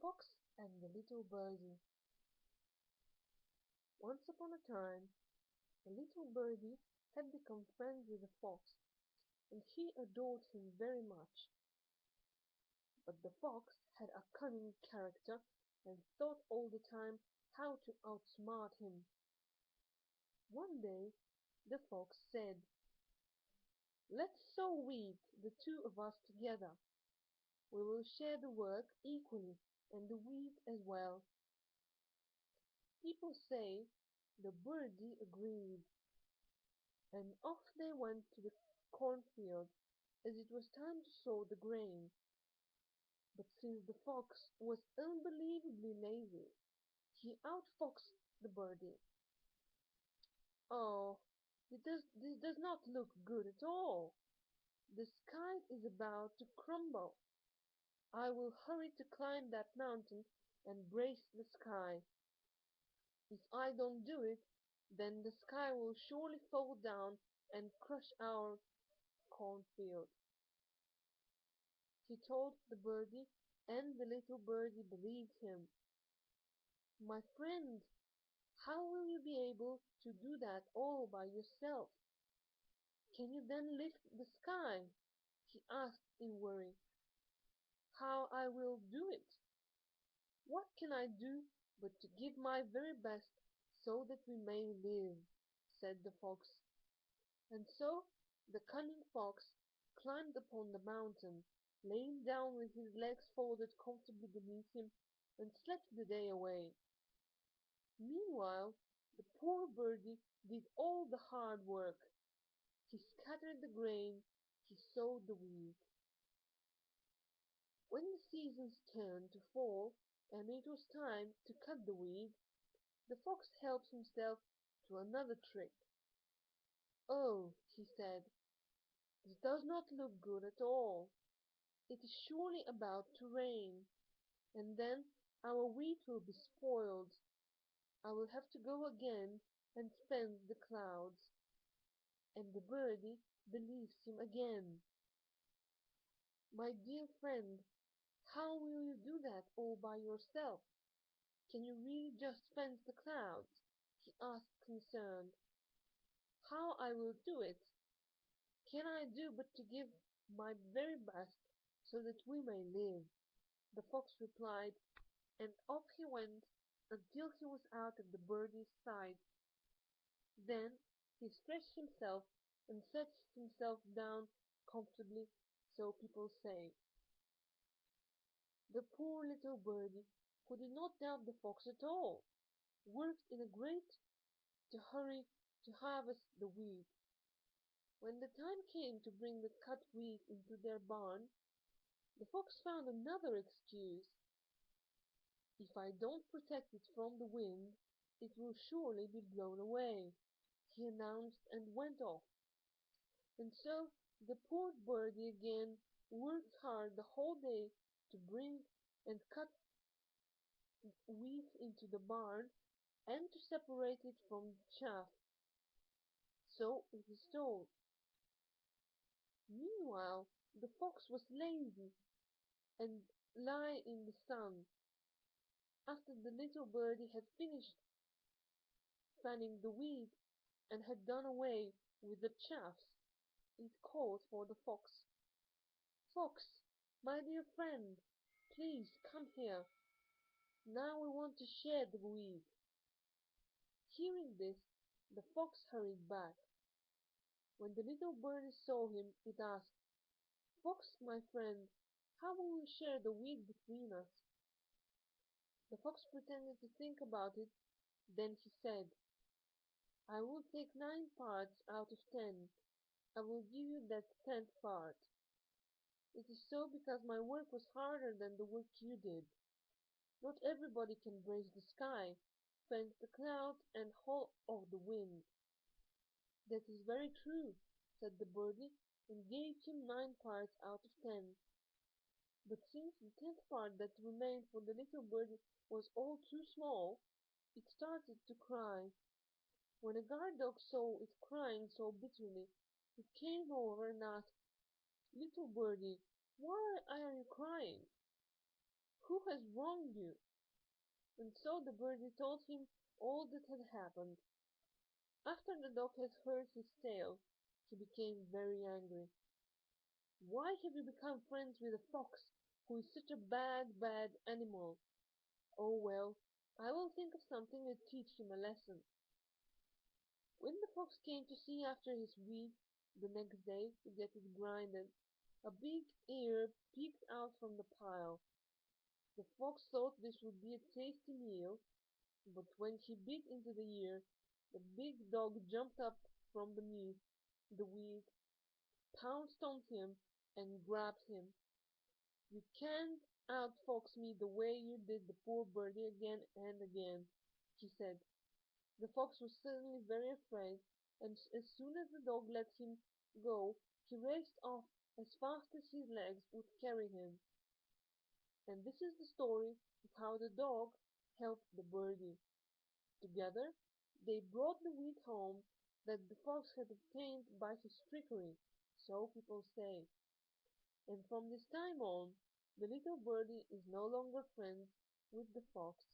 Fox and the Little Birdie. Once upon a time, a little birdie had become friends with a fox, and he adored him very much. But the fox had a cunning character, and thought all the time how to outsmart him. One day the fox said, "Let's sow wheat, the two of us together. We will share the work equally, and the wheat as well." People say the birdie agreed, and off they went to the cornfield, as it was time to sow the grain. But since the fox was unbelievably lazy, he outfoxed the birdie. "Oh, this does not look good at all. The sky is about to crumble. I will hurry to climb that mountain and brace the sky. If I don't do it, then the sky will surely fall down and crush our cornfield." He told the birdie, and the little birdie believed him. "My friend, how will you be able to do that all by yourself? Can you then lift the sky?" he asked in worry. "How I will do it? What can I do but to give my very best so that we may live?" said the fox. And so the cunning fox climbed upon the mountain, lay down with his legs folded comfortably beneath him, and slept the day away. Meanwhile the poor birdie did all the hard work. He scattered the grain, he sowed the wheat. When the seasons turned to fall, and it was time to cut the wheat, the fox helped himself to another trick. "Oh," he said, "this does not look good at all. It is surely about to rain, and then our wheat will be spoiled. I will have to go again and fence the clouds." And the birdie believes him again. "My dear friend, how will you do that all by yourself? Can you really just fence the clouds?" he asked concerned. "How I will do it? Can I do but to give my very best so that we may live?" the fox replied, and off he went until he was out at the birdie's side. Then he stretched himself and sat himself down comfortably, so people say. The poor little birdie, who did not doubt the fox at all, worked in a great hurry to harvest the wheat. When the time came to bring the cut wheat into their barn, the fox found another excuse. "If I don't protect it from the wind, it will surely be blown away," he announced, and went off. And so the poor birdie again worked hard the whole day to bring and cut wheat into the barn, and to separate it from the chaff. So it is told. Meanwhile the fox was lazy, and lay in the sun. After the little birdie had finished fanning the wheat, and had done away with the chaffs, it called for the fox. "Fox, my dear friend, please come here. Now we want to share the wheat." Hearing this, the fox hurried back. When the little birdie saw him, it asked, "Fox, my friend, how will we share the wheat between us?" The fox pretended to think about it, then he said, "I will take 9 parts out of 10. I will give you that 10th part. It is so because my work was harder than the work you did. Not everybody can brace the sky, fence the clouds, and hold off the wind." "That is very true," said the birdie, and gave him 9 parts out of 10. But since the 10th part that remained for the little birdie was all too small, it started to cry. When a guard dog saw it crying so bitterly, it came over and asked, "Little birdie, why are you crying?" Who has wronged you?" And so the birdie told him all that had happened. After the dog had heard his tale, he became very angry. "Why have you become friends with a fox, who is such a bad, bad animal? Oh well, I will think of something to teach him a lesson." When the fox came to see after his wheat the next day to get it grinded, a big ear peeked out from the pile. The fox thought this would be a tasty meal, but when he bit into the ear, the big dog jumped up from beneath the wheat, pounced on him, and grabbed him. "You can't outfox me the way you did the poor birdie again and again," he said. The fox was suddenly very afraid, and as soon as the dog let him go he raced off as fast as his legs would carry him. And this is the story of how the dog helped the birdie. Together they brought the wheat home that the fox had obtained by his trickery, so people say. And from this time on, the little birdie is no longer friends with the fox.